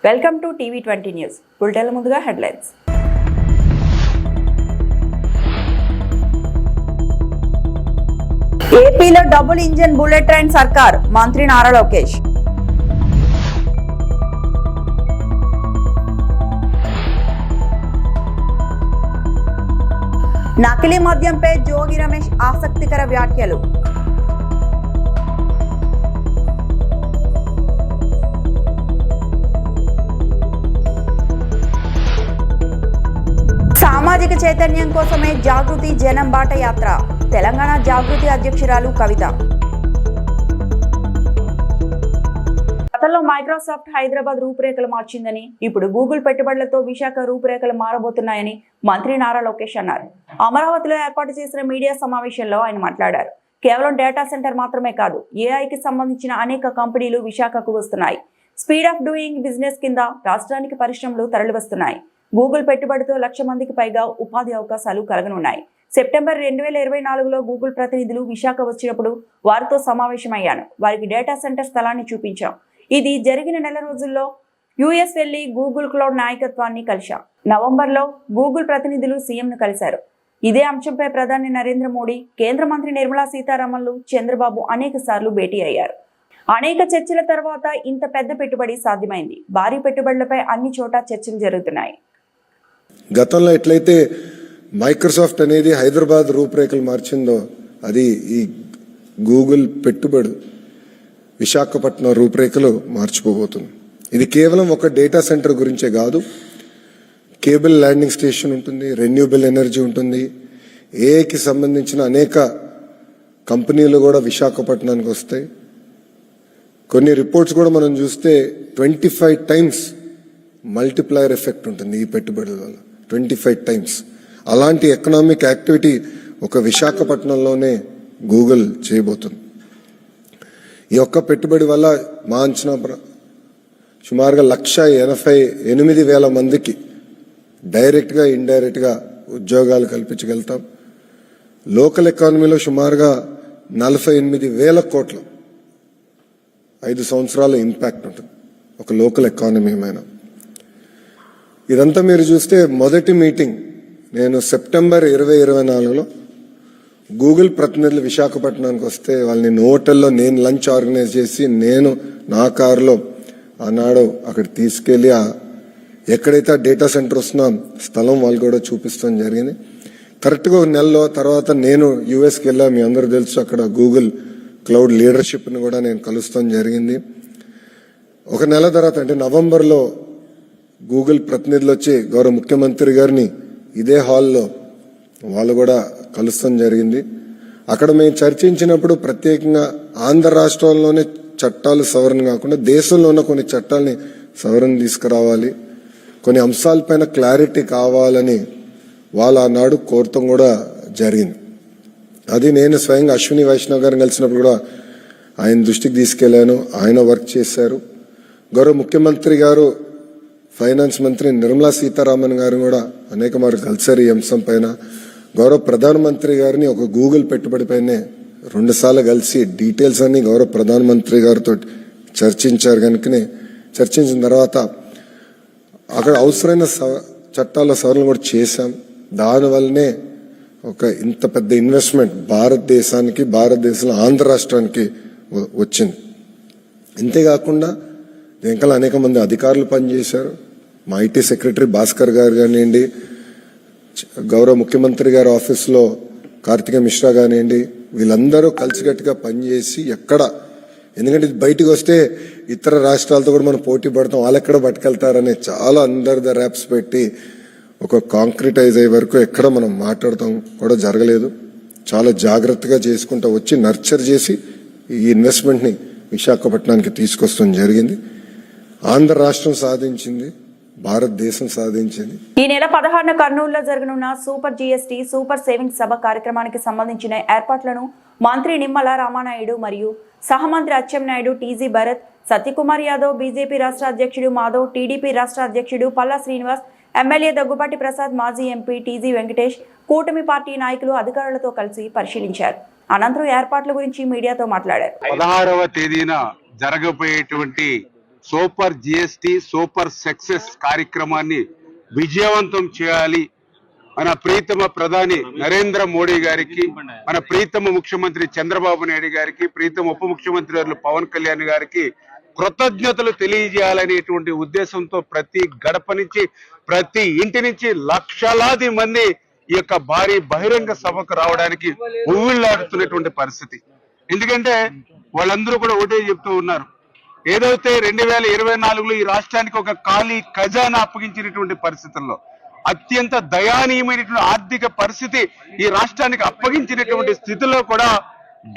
Welcome to టీవీ20 news. బులెటిన్ల ముందుగా హెడ్లైన్స్. ఏపీలో డబుల్ ఇంజిన్ బుల్లెట్ ట్రైన్ సర్కార్, మంత్రి నారా లోకేష్. నకిలీ మద్యంపై జోగి రమేష్ ఆసక్తికర వ్యాఖ్యలు. సామాజిక చైతన్యం కోసమే జాగృతి జనం బాట యాత్ర, తెలంగాణ జాగృతి అధ్యక్షురాలు కవిత. గతంలో మైక్రోసాఫ్ట్ హైదరాబాద్ రూపురేఖలు మార్చిందని, ఇప్పుడు గూగుల్ పెట్టుబడులతో విశాఖ రూపురేఖలు మారబోతున్నాయని మంత్రి నారా లోకేష్ అన్నారు. అమరావతిలో ఏర్పాటు చేసిన మీడియా సమావేశంలో ఆయన మాట్లాడారు. కేవలం డేటా సెంటర్ మాత్రమే కాదు, ఏఐకి సంబంధించిన అనేక కంపెనీలు విశాఖకు వస్తున్నాయి. స్పీడ్ ఆఫ్ డూయింగ్ బిజినెస్ కింద రాష్ట్రానికి పరిశ్రమలు తరలివస్తున్నాయి. గూగుల్ పెట్టుబడితో 1,00,000 మందికి పైగా ఉపాధి అవకాశాలు కలగనున్నాయి. సెప్టెంబర్ 2024లో గూగుల్ ప్రతినిధులు విశాఖ వచ్చినప్పుడు వారితో సమావేశమయ్యాను. వారికి డేటా సెంటర్ స్థలాన్ని చూపించాం. ఇది జరిగిన నెల రోజుల్లో యుఎస్ వెళ్లి గూగుల్ క్లౌడ్ నాయకత్వాన్ని కలిశాం. నవంబర్లో గూగుల్ ప్రతినిధులు సీఎంను కలిశారు. ఇదే అంశంపై ప్రధాని నరేంద్ర మోడీ, కేంద్ర మంత్రి నిర్మలా సీతారామన్లు, చంద్రబాబు అనేక సార్లు భేటీ అయ్యారు. అనేక చర్చల తర్వాత ఇంత పెద్ద పెట్టుబడి సాధ్యమైంది. భారీ పెట్టుబడులపై అన్ని చోట చర్చలు జరుగుతున్నాయి. గతంలో ఎట్లయితే మైక్రోసాఫ్ట్ అనేది హైదరాబాద్ రూపురేఖలు మార్చిందో, అది ఈ గూగుల్ పెట్టుబడి విశాఖపట్నం రూపురేఖలు మార్చిపోబోతుంది. ఇది కేవలం ఒక డేటా సెంటర్ గురించే కాదు, కేబుల్ ల్యాండింగ్ స్టేషన్ ఉంటుంది, రెన్యూబుల్ ఎనర్జీ ఉంటుంది, ఏఐకి సంబంధించిన అనేక కంపెనీలు కూడా విశాఖపట్నానికి వస్తాయి. కొన్ని రిపోర్ట్స్ కూడా మనం చూస్తే 25 టైమ్స్ మల్టిప్లయర్ ఎఫెక్ట్ ఉంటుంది ఈ పెట్టుబడుల వల్ల. 25 టైమ్స్ అలాంటి ఎకనామిక్ యాక్టివిటీ ఒక విశాఖపట్నంలోనే గూగుల్ చేయబోతుంది. ఈ ఒక్క పెట్టుబడి వల్ల మా అంచనా సుమారుగా 1,88,000 మందికి డైరెక్ట్గా ఇండైరెక్ట్గా ఉద్యోగాలు కల్పించగలుగుతాం. లోకల్ ఎకానమీలో సుమారుగా 48,000 కోట్ల 5 సంవత్సరాల ఇంపాక్ట్ ఉంటుంది ఒక లోకల్ ఎకానమీ మీద. ఇదంతా మీరు చూస్తే మొదటి మీటింగ్ నేను సెప్టెంబర్ 2024లో గూగుల్ ప్రతినిధులు విశాఖపట్నానికి వస్తే వాళ్ళని హోటల్లో నేను లంచ్ ఆర్గనైజ్ చేసి నేను నా కారులో ఆనాడు అక్కడ తీసుకెళ్లి ఎక్కడైతే డేటా సెంటర్ వస్తున్నా స్థలం వాళ్ళు కూడా చూపిస్తాం జరిగింది. కరెక్ట్గా ఒక నెలలో తర్వాత నేను యుఎస్కి వెళ్ళా. మీ అందరూ తెలుసు, అక్కడ గూగుల్ క్లౌడ్ లీడర్షిప్ని కూడా నేను కలుస్తాం జరిగింది. ఒక నెల తర్వాత అంటే నవంబర్లో గూగుల్ ప్రతినిధులు వచ్చి గౌరవ ముఖ్యమంత్రి గారిని ఇదే హాల్లో వాళ్ళు కూడా కలుస్తాం జరిగింది. అక్కడ మేము చర్చించినప్పుడు ప్రత్యేకంగా ఆంధ్ర రాష్ట్రంలోనే చట్టాలు సవరణ కాకుండా దేశంలో ఉన్న కొన్ని చట్టాలని సవరణ తీసుకురావాలి, కొన్ని అంశాలపైన క్లారిటీ కావాలని వాళ్ళు ఆనాడు కోరటం కూడా జరిగింది. అది నేను స్వయంగా అశ్విని వైష్ణవ్ గారిని కలిసినప్పుడు కూడా ఆయన దృష్టికి తీసుకెళ్లాను. ఆయన వర్క్ చేశారు. గౌరవ ముఖ్యమంత్రి గారు, ఫైనాన్స్ మంత్రి నిర్మలా సీతారామన్ గారు కూడా అనేక మార్లు కలిసారు ఈ అంశం పైన. గౌరవ ప్రధానమంత్రి గారిని ఒక గూగుల్ పెట్టుబడిపైనే 2 సార్లు కలిసి డీటెయిల్స్ అన్ని గౌరవ ప్రధానమంత్రి గారితో చర్చించారు. కనుకనే చర్చించిన తర్వాత అక్కడ అవసరమైన చట్టాల సవరణ కూడా చేశాం. దానివల్లనే ఒక ఇంత పెద్ద ఇన్వెస్ట్మెంట్ భారతదేశానికి, భారతదేశంలో ఆంధ్ర రాష్ట్రానికి వచ్చింది. ఇంతేకాకుండా దీనికల్లా అనేక మంది అధికారులు పనిచేశారు. మా ఐటీ సెక్రటరీ భాస్కర్ గారు కానివ్వండి, గౌరవ ముఖ్యమంత్రి గారి ఆఫీస్లో కార్తిక మిశ్రా కానివ్వండి, వీళ్ళందరూ కలిసికట్టుగా పనిచేసి ఎందుకంటే ఇది బయటకు వస్తే ఇతర రాష్ట్రాలతో కూడా మనం పోటీ పడతాం, వాళ్ళు ఎక్కడ పట్టుకెళ్తారనే చాలా అండర్ ద ర్యాప్స్ పెట్టి ఒక కాంక్రిటైజ్ అయ్యే వరకు ఎక్కడ మనం మాట్లాడతాం కూడా జరగలేదు. చాలా జాగ్రత్తగా చేసుకుంటూ వచ్చి నర్చర్ చేసి ఈ ఇన్వెస్ట్మెంట్ని విశాఖపట్నానికి తీసుకొస్తాం జరిగింది. ఆంధ్ర రాష్ట్రం సాధించింది, భారతదేశం సాధించింది. ఈ నెల 16న కర్నూలులో జరగనున్న సూపర్ జీఎస్టీ సూపర్ సేవింగ్స్ సభ కార్యక్రమానికి సంబంధించిన ఏర్పాట్లను మంత్రి నిమ్మల రామానాయుడు మరియు సహమంత్రి అచ్చెన్నాయుడు, టీజీ భరత్, సత్యకుమార్ యాదవ్, బీజేపీ రాష్ట్ర అధ్యక్షుడు మాధవ్, టీడీపీ రాష్ట్ర అధ్యక్షుడు పల్లా శ్రీనివాస్, ఎమ్మెల్యే దగ్గుబాటి ప్రసాద్, మాజీ ఎంపీ టీజీ వెంకటేష్, కూటమి పార్టీ నాయకులు అధికారులతో కలిసి పరిశీలించారు. అనంతరం ఏర్పాట్ల గురించి మీడియాతో మాట్లాడారు. 16వ తేదీన జరగబోయేటువంటి సూపర్ జిఎస్టి సూపర్ సక్సెస్ కార్యక్రమాన్ని విజయవంతం చేయాలి. మన ప్రీతమ ప్రధాని నరేంద్ర మోడీ గారికి, మన ప్రీతమ ముఖ్యమంత్రి చంద్రబాబు నాయుడు గారికి, ప్రీతమ ఉప ముఖ్యమంత్రి గారు పవన్ కళ్యాణ్ గారికి కృతజ్ఞతలు తెలియజేయాలనేటువంటి ఉద్దేశంతో ప్రతి గడప నుంచి, ప్రతి ఇంటి నుంచి లక్షలాది మంది ఈ యొక్క భారీ బహిరంగ సభకు రావడానికి ఉవ్విళ్లాడుతున్నటువంటి పరిస్థితి. ఎందుకంటే వాళ్ళందరూ కూడా ఒకటే చెప్తూ ఉన్నారు, ఏదైతే 2024లో ఈ రాష్ట్రానికి ఒక ఖాళీ ఖజానా అప్పగించినటువంటి పరిస్థితుల్లో, అత్యంత దయానీయమైనటువంటి ఆర్థిక పరిస్థితి ఈ రాష్ట్రానికి అప్పగించినటువంటి స్థితిలో కూడా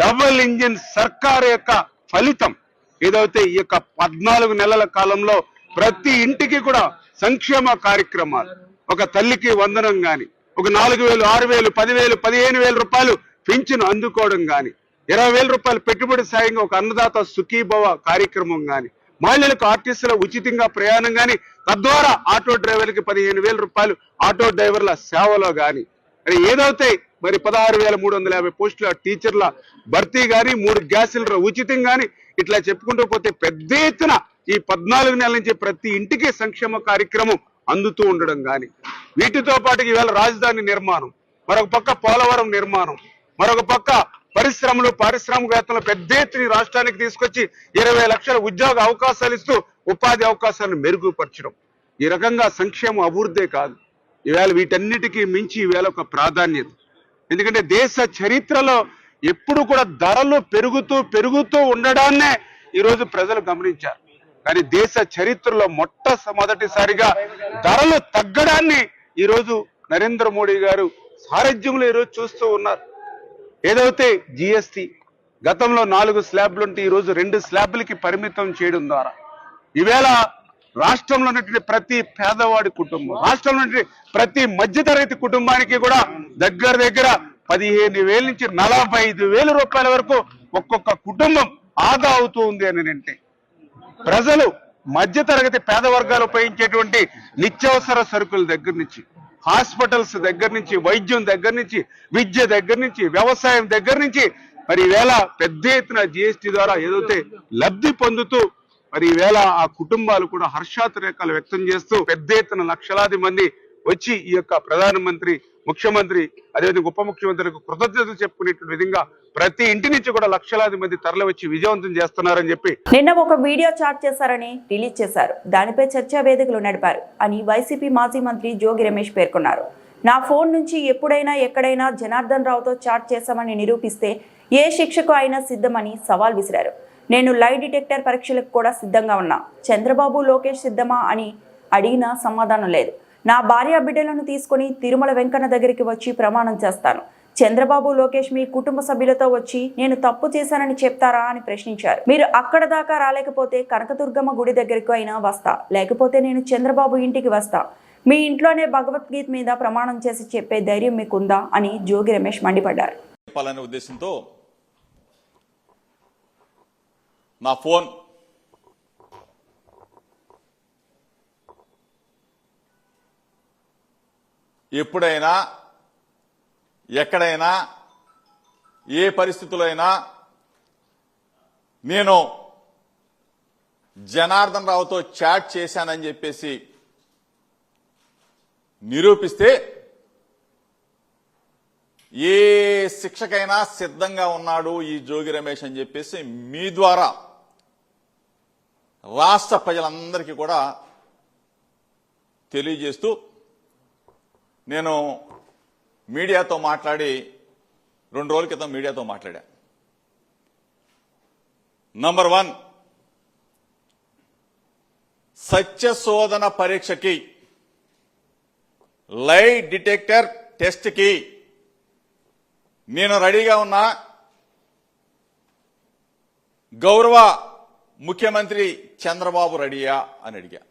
డబుల్ ఇంజిన్ సర్కార్ యొక్క ఫలితం ఏదైతే ఈ యొక్క 14 నెలల కాలంలో ప్రతి ఇంటికి కూడా సంక్షేమ కార్యక్రమాలు, ఒక తల్లికి వందనం గాని, ఒక 4,000, 6,000, 10,000, 15,000 రూపాయలు పింఛను అందుకోవడం గాని, 20,000 రూపాయలు పెట్టుబడి సాయంగా ఒక అన్నదాత సుఖీభవ కార్యక్రమం గాని, మహిళలకు ఆర్టీసీల ఉచితంగా ప్రయాణం గాని, తద్వారా ఆటో డ్రైవర్లకి 15,000 రూపాయలు ఆటో డ్రైవర్ల సేవలో గాని, మరి ఏదైతే మరి 16,350 పోస్టుల టీచర్ల భర్తీ గాని, 3 గ్యాస్ సిలిండర్ ఉచితం గాని, ఇట్లా చెప్పుకుంటూ పోతే పెద్ద ఎత్తున ఈ 14 నెలల నుంచి ప్రతి ఇంటికి సంక్షేమ కార్యక్రమం అందుతూ ఉండడం గాని, వీటితో పాటు ఈవేళ రాజధాని నిర్మాణం, మరొక పక్క పోలవరం నిర్మాణం, మరొక పక్క పరిశ్రమలు, పారిశ్రామికవేత్తలు పెద్ద ఎత్తున రాష్ట్రానికి తీసుకొచ్చి 20 లక్షల ఉద్యోగ అవకాశాలు ఇస్తూ ఉపాధి అవకాశాలను మెరుగుపరచడం, ఈ రకంగా సంక్షేమ అభివృద్ధే కాదు, ఈవేళ వీటన్నిటికీ మించి ఈవేళ ఒక ప్రాధాన్యత. ఎందుకంటే దేశ చరిత్రలో ఎప్పుడు కూడా ధరలు పెరుగుతూ ఉండడాన్నే ఈరోజు ప్రజలు గమనించారు. కానీ దేశ చరిత్రలో మొట్టమొదటిసారిగా ధరలు తగ్గడాన్ని ఈరోజు నరేంద్ర మోడీ గారు సారథ్యంలో ఈరోజు చూస్తూ ఉన్నారు. ఏదైతే జిఎస్టి గతంలో 4 స్లాబ్లుంటే ఈరోజు 2 స్లాబ్లకి పరిమితం చేయడం ద్వారా ఈవేళ రాష్ట్రంలో ఉన్నటువంటి ప్రతి పేదవాడి కుటుంబం, రాష్ట్రంలో ఉన్నటువంటి ప్రతి మధ్యతరగతి కుటుంబానికి కూడా దగ్గర 15,000 నుంచి 45,000 రూపాయల వరకు ఒక్కొక్క కుటుంబం ఆదా అవుతూ ఉంది అని అంటే, ప్రజలు మధ్యతరగతి పేద వర్గాలు ఉపయోగించేటువంటి నిత్యావసర సరుకుల దగ్గర నుంచి, హాస్పిటల్స్ దగ్గర నుంచి, వైద్యం దగ్గర నుంచి, విద్య దగ్గర నుంచి, వ్యవసాయం దగ్గర నుంచి మరి ఈవేళ పెద్ద ఎత్తున జిఎస్టీ ద్వారా ఏదైతే లబ్ధి పొందుతూ మరి ఈవేళ ఆ కుటుంబాలు కూడా హర్షాతిరేకాలు వ్యక్తం చేస్తూ పెద్ద ఎత్తున లక్షలాది మంది వచ్చి ఈ యొక్క ప్రధానమంత్రి, ముఖ్యమంత్రి, అదేవిధంగా ఉప ముఖ్యమంత్రికి కృతజ్ఞతలు చెప్పుకునేటువంటి విధంగా ప్రతి ఇంటి నుంచి కూడా లక్షలాది మంది తరలి వచ్చి విజయవంతం చేస్తున్నారని చెప్పి నిన్న ఒక వీడియో చాట్ చేశారని రిలీజ్ చేశారు. దానిపై చర్చా వేదికలు నడిపారు అని వైసీపీ మాజీ మంత్రి జోగి రమేష్ పేర్కొన్నారు. నా ఫోన్ నుంచి ఎప్పుడైనా ఎక్కడైనా జనార్దన్ రావుతో చాట్ చేశామని నిరూపిస్తే ఏ శిక్షకు అయినా సిద్ధమని సవాల్ విసిరారు. నేను లై డిటెక్టర్ పరీక్షలకు కూడా సిద్ధంగా ఉన్నా. చంద్రబాబు, లోకేష్ సిద్ధమా అని అడిగినా సమాధానం లేదు. నా భార్య బిడ్డలను తీసుకుని తిరుమల వెంకన్న దగ్గరికి వచ్చి ప్రమాణం చేస్తాను. చంద్రబాబు, లోకేష్ మీ కుటుంబ సభ్యులతో వచ్చి నేను తప్పు చేశానని చెప్తారా అని ప్రశ్నించారు. మీరు అక్కడ దాకా రాలేకపోతే కనకదుర్గమ్మ గుడి దగ్గరికి అయినా వస్తా, లేకపోతే నేను చంద్రబాబు ఇంటికి వస్తా. మీ ఇంట్లోనే భగవద్గీత మీద ప్రమాణం చేసి చెప్పే ధైర్యం మీకుందా అని జోగి రమేష్ మండిపడ్డారు. చెప్పాలనే ఉద్దేశంతో నా ఫోన్ ఎప్పుడైనా ఎక్కడైనా ఏ పరిస్థితుల్లో అయినా నేను జనార్దన్ రావుతో చాట్ చేశానని చెప్పేసి నిరూపిస్తే ఏ శిక్షకైనా సిద్ధంగా ఉన్నాడు ఈ జోగి రమేష్ అని చెప్పేసి మీ ద్వారా రాష్ట్ర ప్రజలందరికీ కూడా తెలియజేస్తూ నేను మీడియాతో మాట్లాడి 2 రోజుల క్రితం మీడియాతో మాట్లాడా. నంబర్ 1, సత్యశోధన పరీక్షకి, లై డిటెక్టర్ టెస్ట్ కి నేను రెడీగా ఉన్నా. గౌరవ ముఖ్యమంత్రి చంద్రబాబు రెడీయా అని అడిగా.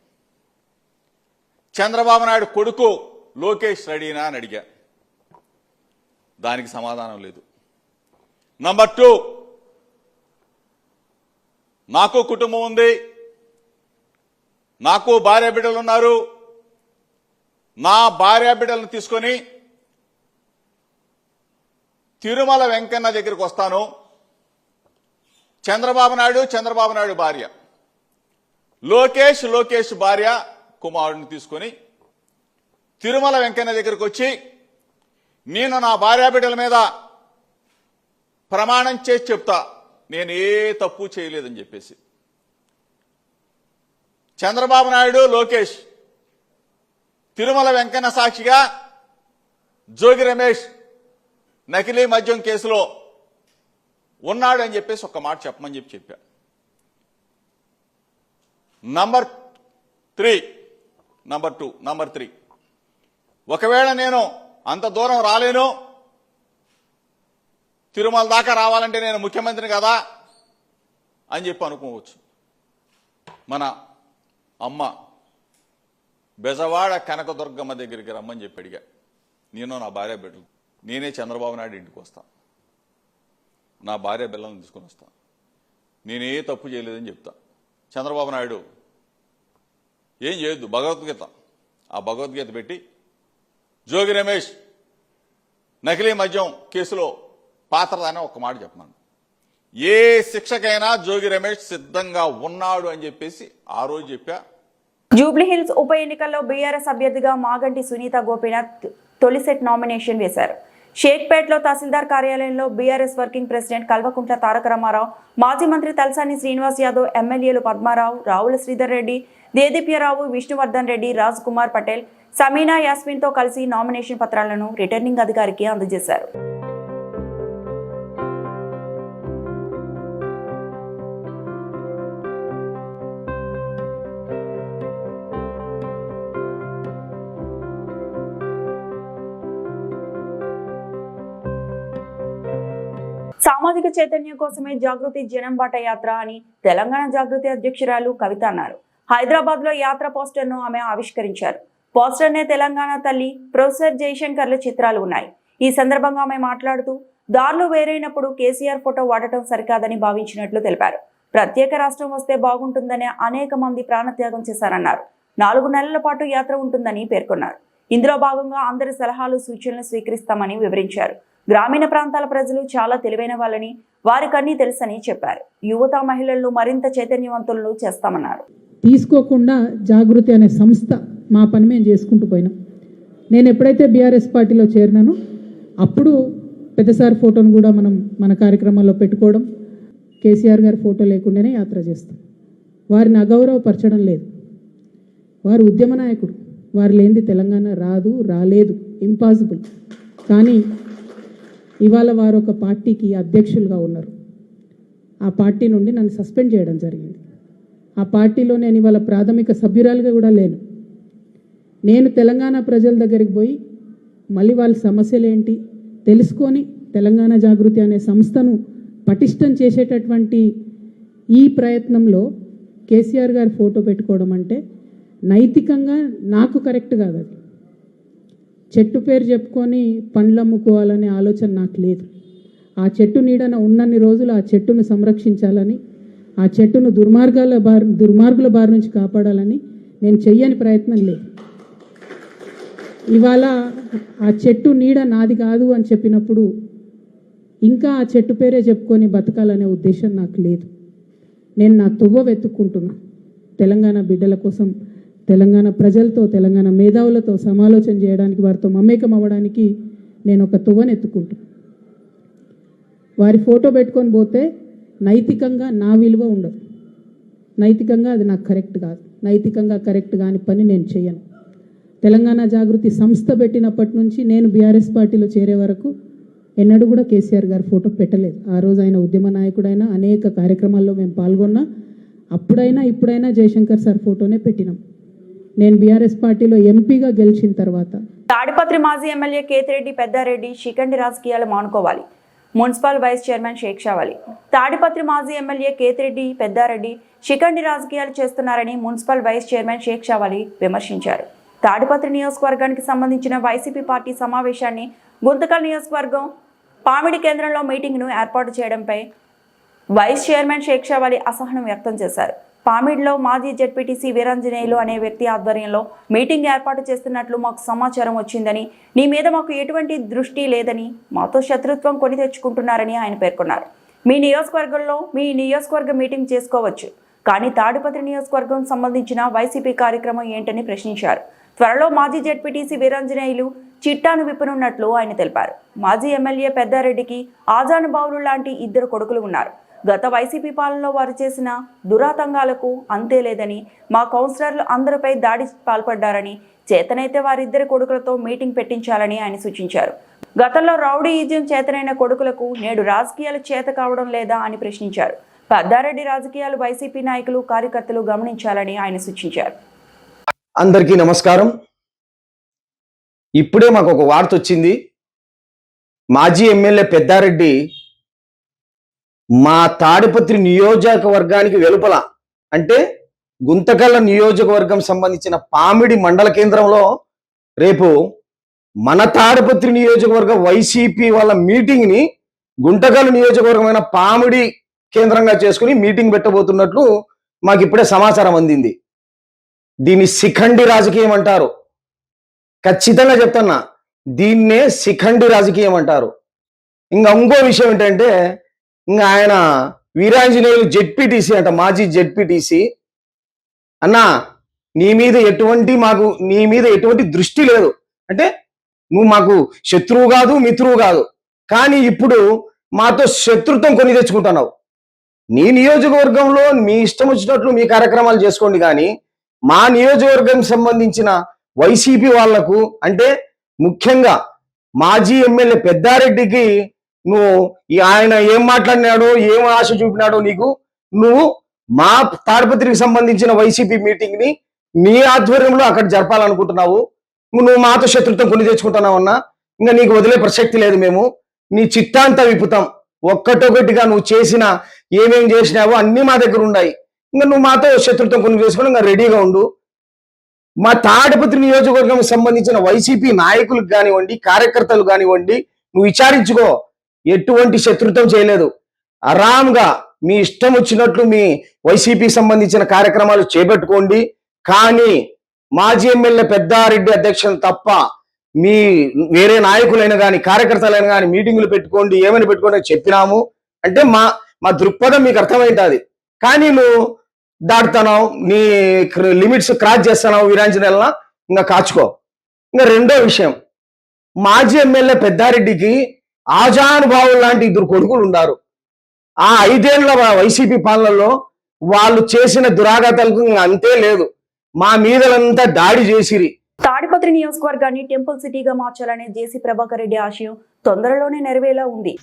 చంద్రబాబు నాయుడు కొడుకు లోకేష్ రెడీనా అని అడిగా. దానికి సమాధానం లేదు. నంబర్ 2, నాకు కుటుంబం ఉంది, నాకు భార్య బిడ్డలు ఉన్నారు. నా భార్య బిడ్డలను తీసుకొని తిరుమల వెంకన్న దగ్గరికి వస్తాను. చంద్రబాబు నాయుడు భార్య, లోకేష్ భార్య కుమారుడిని తీసుకొని తిరుమల వెంకన్న దగ్గరకు వచ్చి నేను నా భార్య బిడ్డల మీద ప్రమాణం చేసి చెప్తా నేను ఏ తప్పు చేయలేదని చెప్పేసి చంద్రబాబు నాయుడు లోకేష్ తిరుమల వెంకన్న సాక్షిగా జోగి రమేష్ నకిలీ మద్యం కేసులో ఉన్నాడు అని చెప్పేసి ఒక్క మాట చెప్పమని చెప్పా. నంబర్ 3 ఒకవేళ నేను అంత దూరం రాలేను, తిరుమల దాకా రావాలంటే నేను ముఖ్యమంత్రిని కదా అని చెప్పి అనుకోవచ్చు. మన అమ్మ బెజవాడ కనకదుర్గమ్మ దగ్గరికి రమ్మని చెప్పి అడిగా. నేను నా భార్య బిడ్డలు నేనే చంద్రబాబు నాయుడు ఇంటికి వస్తా, నా భార్య బిడ్డలను తీసుకొని వస్తా, నేనే తప్పు చేయలేదని చెప్తా. చంద్రబాబు నాయుడు ఏం చేయొద్దు, ఆ భగవద్గీత పెట్టి జోగి రమేష్ నకిలీ మద్యం కేసులో పాత్రదాన్ని ఒక మాట చెప్పమను. ఏ శిక్షకైనా జోగి రమేష్ సిద్ధంగా ఉన్నాడు అని చెప్పేసి ఆ రోజు చెప్పా. జూబ్లీహిల్స్ ఉప ఎన్నికల్లో బీఆర్ఎస్ అభ్యర్థిగా మాగంటి సునీత గోపీనాథ్ తొలి సెట్ నామినేషన్ వేశారు. షేక్పేట్లో తహసీల్దార్ కార్యాలయంలో BRS working president Kalvakuntla Taraka Ramarao, మాజీ మంత్రి తలసాని శ్రీనివాస్ యాదవ్, ఎమ్మెల్యేలు పద్మారావు, రావుల శ్రీధర్ రెడ్డి, దేదీప్యరావు, విష్ణువర్ధన్ రెడ్డి, రాజ్ కుమార్ పటేల్, సమీనా యాస్మిన్తో కలిసి నామినేషన్ పత్రాలను రిటర్నింగ్ అధికారికి అందజేశారు. సామాజిక చైతన్యం కోసమే జాగృతి జనం బాట యాత్ర అని తెలంగాణ జాగృతి అధ్యక్షురాలు కవిత అన్నారు. హైదరాబాద్ లో యాత్ర పోస్టర్ ను ఆమె ఆవిష్కరించారు. పోస్టర్ నే తెలంగాణ తల్లి ప్రొఫెసర్ జయశంకర్ల చిత్రాలు ఉన్నాయి. ఈ సందర్భంగా ఆమె మాట్లాడుతూ దారులు వేరైనప్పుడు కేసీఆర్ ఫోటో వాడటం సరికాదని భావించినట్లు తెలిపారు. ప్రత్యేక రాష్ట్రం వస్తే బాగుంటుందని అనేక మంది ప్రాణత్యాగం చేశారన్నారు. 4 నెలల పాటు యాత్ర ఉంటుందని పేర్కొన్నారు. ఇందులో భాగంగా అందరి సలహాలు సూచనలు స్వీకరిస్తామని వివరించారు. గ్రామీణ ప్రాంతాల ప్రజలు చాలా తెలివైన వాళ్ళని, వారికన్నీ తెలుసని చెప్పారు. యువత మహిళలను మరింత చైతన్యవంతులను చేస్తామన్నారు. తీసుకోకుండా జాగృతి అనే సంస్థ మా పని మేము చేసుకుంటూ పోయినాం. నేను ఎప్పుడైతే బీఆర్ఎస్ పార్టీలో చేరినానో అప్పుడు పెద్దసారి ఫోటోను కూడా మనం మన కార్యక్రమాల్లో పెట్టుకోవడం, కేసీఆర్ గారి ఫోటో లేకుండానే యాత్ర చేస్తాం. వారిని అగౌరవపరచడం లేదు. వారు ఉద్యమ నాయకుడు, వారు లేనిది తెలంగాణ రాలేదు, ఇంపాసిబుల్. కానీ ఇవాళ వారు ఒక పార్టీకి అధ్యక్షులుగా ఉన్నారు. ఆ పార్టీ నుండి నన్ను సస్పెండ్ చేయడం జరిగింది. ఆ పార్టీలో నేను ఇవాళ ప్రాథమిక సభ్యురాలుగా కూడా లేను. నేను తెలంగాణ ప్రజల దగ్గరికి పోయి మళ్ళీ వాళ్ళ సమస్యలు ఏంటి తెలుసుకొని తెలంగాణ జాగృతి అనే సంస్థను పటిష్టం చేసేటటువంటి ఈ ప్రయత్నంలో కేసీఆర్ గారి ఫోటో పెట్టుకోవడం అంటే నైతికంగా నాకు కరెక్ట్ కాదు. అది చెట్టు పేరు చెప్పుకొని పండ్లు అమ్ముకోవాలనే ఆలోచన నాకు లేదు. ఆ చెట్టు నీడన ఉన్నన్ని రోజులు ఆ చెట్టును సంరక్షించాలని, ఆ చెట్టును దుర్మార్గుల బారి నుంచి కాపాడాలని నేను చెయ్యని ప్రయత్నం లేదు. ఇవాళ ఆ చెట్టు నీడ నాది కాదు అని చెప్పినప్పుడు ఇంకా ఆ చెట్టు పేరే చెప్పుకొని బతకాలనే ఉద్దేశం నాకు లేదు. నేను నా తువ్వ వెతుక్కుంటున్నా. తెలంగాణ బిడ్డల కోసం, తెలంగాణ ప్రజలతో, తెలంగాణ మేధావులతో సమాలోచన చేయడానికి, వారితో మమేకం అవ్వడానికి నేను ఒక తువ్వను ఎత్తుకుంటున్నా. వారి ఫోటో పెట్టుకొని పోతే నైతికంగా నా విలువ ఉండదు. నైతికంగా అది నాకు కరెక్ట్ కాదు. నైతికంగా కరెక్ట్ కాని పని నేను చేయను. తెలంగాణ జాగృతి సంస్థ పెట్టినప్పటి నుంచి నేను బీఆర్ఎస్ పార్టీలో చేరే వరకు ఎన్నడూ కూడా కేసీఆర్ గారి ఫోటో పెట్టలేదు. ఆ రోజు ఆయన ఉద్యమ నాయకుడైనా అనేక కార్యక్రమాల్లో మేము పాల్గొన్నా. అప్పుడైనా ఇప్పుడైనా జయశంకర్ సార్ ఫోటోనే పెట్టినాం. నేను బీఆర్ఎస్ పార్టీలో ఎంపీగా గెలిచిన తర్వాత తాడిపత్రి మాజీ ఎమ్మెల్యే కేతిరెడ్డి పెద్దారెడ్డి శిఖండి రాజకీయాలు మానుకోవాలి. Municipal vice chairman Shaik Shavali. Tadipatri మాజీ ఎమ్మెల్యే కేతిరెడ్డి పెద్దారెడ్డి శిఖండి రాజకీయాలు చేస్తున్నారని municipal vice chairman Shaik Shavali విమర్శించారు. తాడిపత్రి నియోజకవర్గానికి సంబంధించిన వైసీపీ పార్టీ సమావేశాన్ని గుంతకల్ నియోజకవర్గం పామిడి కేంద్రంలో మీటింగ్ను ఏర్పాటు చేయడంపై వైస్ చైర్మన్ షేక్ షావలి అసహనం వ్యక్తం చేశారు. పామిడిలో మాజీ జెడ్పీటీసీ వీరాంజనేయులు అనే వ్యక్తి ఆధ్వర్యంలో మీటింగ్ ఏర్పాటు చేస్తున్నట్లు మాకు సమాచారం వచ్చిందని, నీ మీద మాకు ఎటువంటి దృష్టి లేదని, మాతో శత్రుత్వం కొని తెచ్చుకుంటున్నారని ఆయన పేర్కొన్నారు. మీ నియోజకవర్గంలో మీ నియోజకవర్గ మీటింగ్ చేసుకోవచ్చు, కానీ తాడిపత్రి నియోజకవర్గం సంబంధించిన వైసీపీ కార్యక్రమం ఏంటని ప్రశ్నించారు. త్వరలో మాజీ జెడ్పీటీసీ వీరాంజనేయులు చిట్టాను విప్పనున్నట్లు ఆయన తెలిపారు. మాజీ ఎమ్మెల్యే పెద్దారెడ్డికి ఆజానుబావులు లాంటి 2 కొడుకులు ఉన్నారు. గత వైసీపీ పాలనలో వారు చేసిన దురాతంగాలకు అంతే లేదని, మా కౌన్సిలర్లు అందరిపై దాడి పాల్పడ్డారని, చేతనైతే వారిద్దరి కొడుకులతో మీటింగ్ పెట్టించాలని ఆయన సూచించారు. గతంలో రౌడీయిజం చేతనైన కొడుకులకు నేడు రాజకీయాలు చేత కావడం లేదా అని ప్రశ్నించారు. పెద్దారెడ్డి రాజకీయాలు వైసీపీ నాయకులు కార్యకర్తలు గమనించాలని ఆయన సూచించారు. అందరికీ నమస్కారం. ఇప్పుడే మాకు ఒక వార్త వచ్చింది. మాజీ ఎమ్మెల్యే పెద్దారెడ్డి మా తాడిపత్రి నియోజకవర్గానికి వెలుపల, అంటే గుంతకల్ నియోజకవర్గం సంబంధించిన పామిడి మండల కేంద్రంలో రేపు మన తాడిపత్రి నియోజకవర్గ వైసీపీ వాళ్ళ మీటింగ్ ని గుంతకల్ నియోజకవర్గమైన పామిడి కేంద్రంగా చేసుకుని మీటింగ్ పెట్టబోతున్నట్లు మాకు ఇప్పుడే సమాచారం అందింది. దీన్ని శిఖండి రాజకీయం అంటారు. ఖచ్చితంగా చెప్తున్నా, దీన్నే శిఖండి రాజకీయం అంటారు. ఇంకా ఇంకో విషయం ఏంటంటే, ఇంకా ఆయన వీరాంజనేయులు జెడ్పీటీసీ అంట, మాజీ జెడ్పీటీసీ. అన్నా, నీ మీద ఎటువంటి దృష్టి లేదు. అంటే నువ్వు మాకు శత్రువు కాదు, మిత్రువు కాదు, కానీ ఇప్పుడు మాతో శత్రుత్వం కొని తెచ్చుకుంటున్నావు. నీ నియోజకవర్గంలో మీ ఇష్టం వచ్చినట్లు మీ కార్యక్రమాలు చేసుకోండి, కానీ మా నియోజకవర్గం సంబంధించిన వైసీపీ వాళ్లకు, అంటే ముఖ్యంగా మాజీ ఎమ్మెల్యే పెద్దారెడ్డికి నువ్వు ఆయన ఏం మాట్లాడినాడో, ఏం ఆశ చూపినాడో నీకు, నువ్వు మా తాడిపత్రికి సంబంధించిన వైసీపీ మీటింగ్ ని నీ ఆధ్వర్యంలో అక్కడ జరపాలనుకుంటున్నావు. నువ్వు మాతో శత్రుత్వం కొని తెచ్చుకుంటున్నావు అన్నా. ఇంకా నీకు వదిలే ప్రసక్తి లేదు. మేము నీ చిత్తాంతా విప్పుతాం. ఒక్కటొకటిగా నువ్వు చేసిన ఏమేం చేసినావో అన్ని మా దగ్గర ఉన్నాయి. ఇంకా నువ్వు మాతో శత్రుత్వం కొని చేసుకుని ఇంకా రెడీగా ఉండు. మా తాడిపత్రి నియోజకవర్గం సంబంధించిన వైసీపీ నాయకులకు కానివ్వండి, కార్యకర్తలు కానివ్వండి, నువ్వు విచారించుకో. ఎటువంటి శత్రుత్వం చేయలేదు. ఆరాంగా మీ ఇష్టం వచ్చినట్లు మీ వైసీపీ సంబంధించిన కార్యక్రమాలు చేపట్టుకోండి. కానీ మాజీ ఎమ్మెల్యే పెద్దారెడ్డి అధ్యక్షులు తప్ప మీ వేరే నాయకులైనా కానీ కార్యకర్తలైనా కానీ మీటింగులు పెట్టుకోండి, ఏమైనా పెట్టుకోండి చెప్పినాము అంటే మా దృక్పథం మీకు అర్థమవుతుంది. కానీ నువ్వు దాటుతున్నావు, నీ లిమిట్స్ క్రాస్ చేస్తున్నావు. వీరాంజనేయుల ఇంకా కాచుకో. ఇంకా రెండో విషయం, మాజీ ఎమ్మెల్యే పెద్దారెడ్డికి ఆజానుభావులు లాంటి 2 కొడుకులు ఉన్నారు. ఆ 5 ఏళ్ల వైసీపీ పాలనలో వాళ్ళు చేసిన దురాఘాతాలకు అంతే లేదు. మా మీదలంతా దాడి చేసిరి. తాడిపత్రి నియోజకవర్గాన్ని టెంపుల్ సిటీగా మార్చాలనే జేసీ ప్రభాకర్ రెడ్డి ఆశయం తొందరలోనే నెరవేలా ఉంది.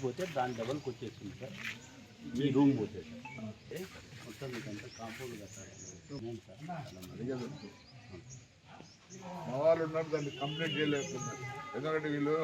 మా వాళ్ళు ఉన్నారు, దాన్ని కంప్లీట్ చేయలేకపోతున్నారు. ఎందుకంటే వీళ్ళు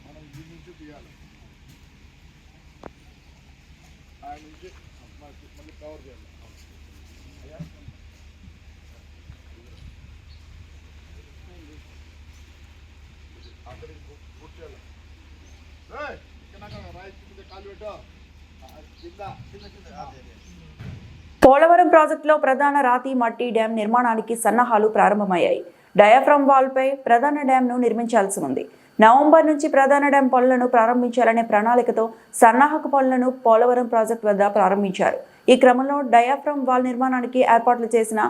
మనం దీని నుంచి తీయాలి. ఆ నుంచి మళ్ళీ కవర్ చేయాలి. అక్కడికి కూర్చోాలి. రాయి కాలు పెట్టు. పోలవరం ప్రాజెక్టులో ప్రధాన రాతి మట్టి డ్యాం నిర్మాణానికి సన్నాహాలు ప్రారంభమయ్యాయి. డయాఫ్రమ్ వాల్పై ప్రధాన డ్యాంను నిర్మించాల్సి ఉంది. నవంబర్ నుంచి ప్రధాన డ్యాం పనులను ప్రారంభించాలనే ప్రణాళికతో సన్నాహక పనులను పోలవరం ప్రాజెక్టు వద్ద ప్రారంభించారు. ఈ క్రమంలో డయాఫ్రమ్ వాల్ నిర్మాణానికి ఏర్పాట్లు చేసిన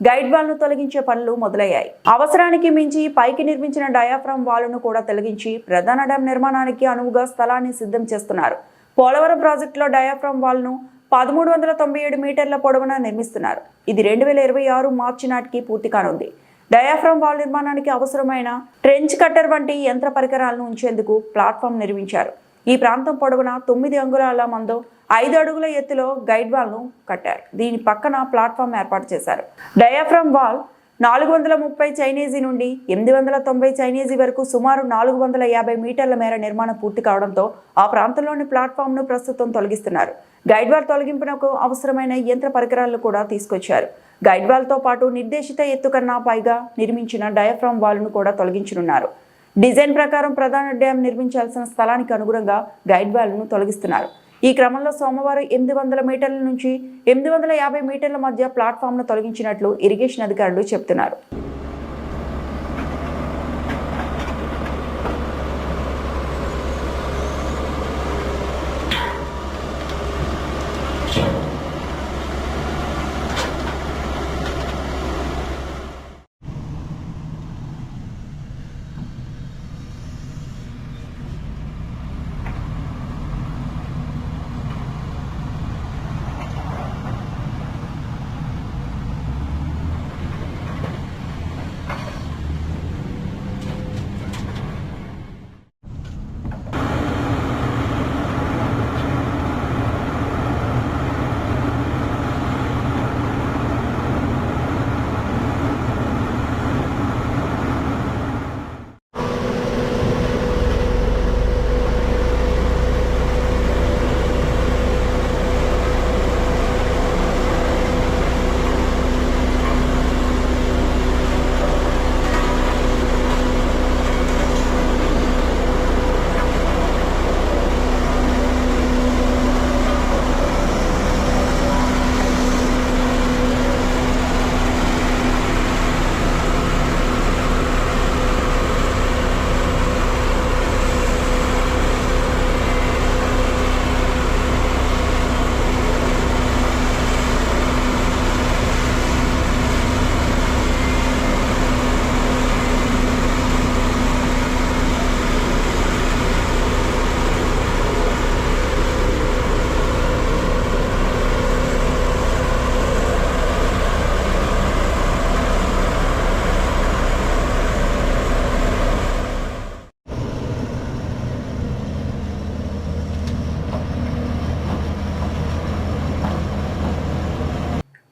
గైడ్ వాల్ ను తొలగించే పనులు మొదలయ్యాయి. అవసరానికి మించి పైకి నిర్మించిన డయాఫ్రమ్ వాల్ను కూడా తొలగించి ప్రధాన డ్యాం నిర్మాణానికి అనువుగా స్థలాన్ని సిద్ధం చేస్తున్నారు. పోలవరం ప్రాజెక్టులో డయాఫ్రమ్ వాల్ ను 1397 మీటర్ల పొడవున నిర్మిస్తున్నారు. ఇది 2026 మార్చి నాటికి పూర్తి కానుంది. డయాఫ్రమ్ వాల్ నిర్మాణానికి అవసరమైన ట్రెంచ్ కట్టర్ వంటి యంత్ర పరికరాలను ఉంచేందుకు ప్లాట్ఫామ్ నిర్మించారు. ఈ ప్రాంతం పొడవున 9 అంగుళాల మందో 5 అడుగుల ఎత్తులో గైడ్ వాల్ ను కట్టారు. దీని పక్కన ప్లాట్ఫామ్ ఏర్పాటు చేశారు. డయాఫ్రమ్ వాల్ 430 చైనీజీ నుండి 890 చైనీజీ వరకు సుమారు 450 మీటర్ల మేర నిర్మాణం పూర్తి కావడంతో ఆ ప్రాంతంలోని ప్లాట్ఫామ్ ను ప్రస్తుతం తొలగిస్తున్నారు. గైడ్ వాల్ తొలగింపునకు అవసరమైన యంత్ర పరికరాలను కూడా తీసుకొచ్చారు. గైడ్ వాల్ తో పాటు నిర్దేశిత ఎత్తు కన్నా పైగా నిర్మించిన డయాఫ్రమ్ వాల్ ను కూడా తొలగించనున్నారు. డిజైన్ ప్రకారం ప్రధాన డ్యాం నిర్మించాల్సిన స్థలానికి అనుగుణంగా గైడ్ వాల్ ను తొలగిస్తున్నారు. ఈ క్రమంలో సోమవారం 800 మీటర్ల నుంచి 850 మీటర్ల మధ్య ప్లాట్ఫామ్ ను తొలగించినట్లు ఇరిగేషన్ అధికారులు చెబుతున్నారు.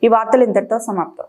ఈ వార్తలు ఇంతటితో సమాప్తం.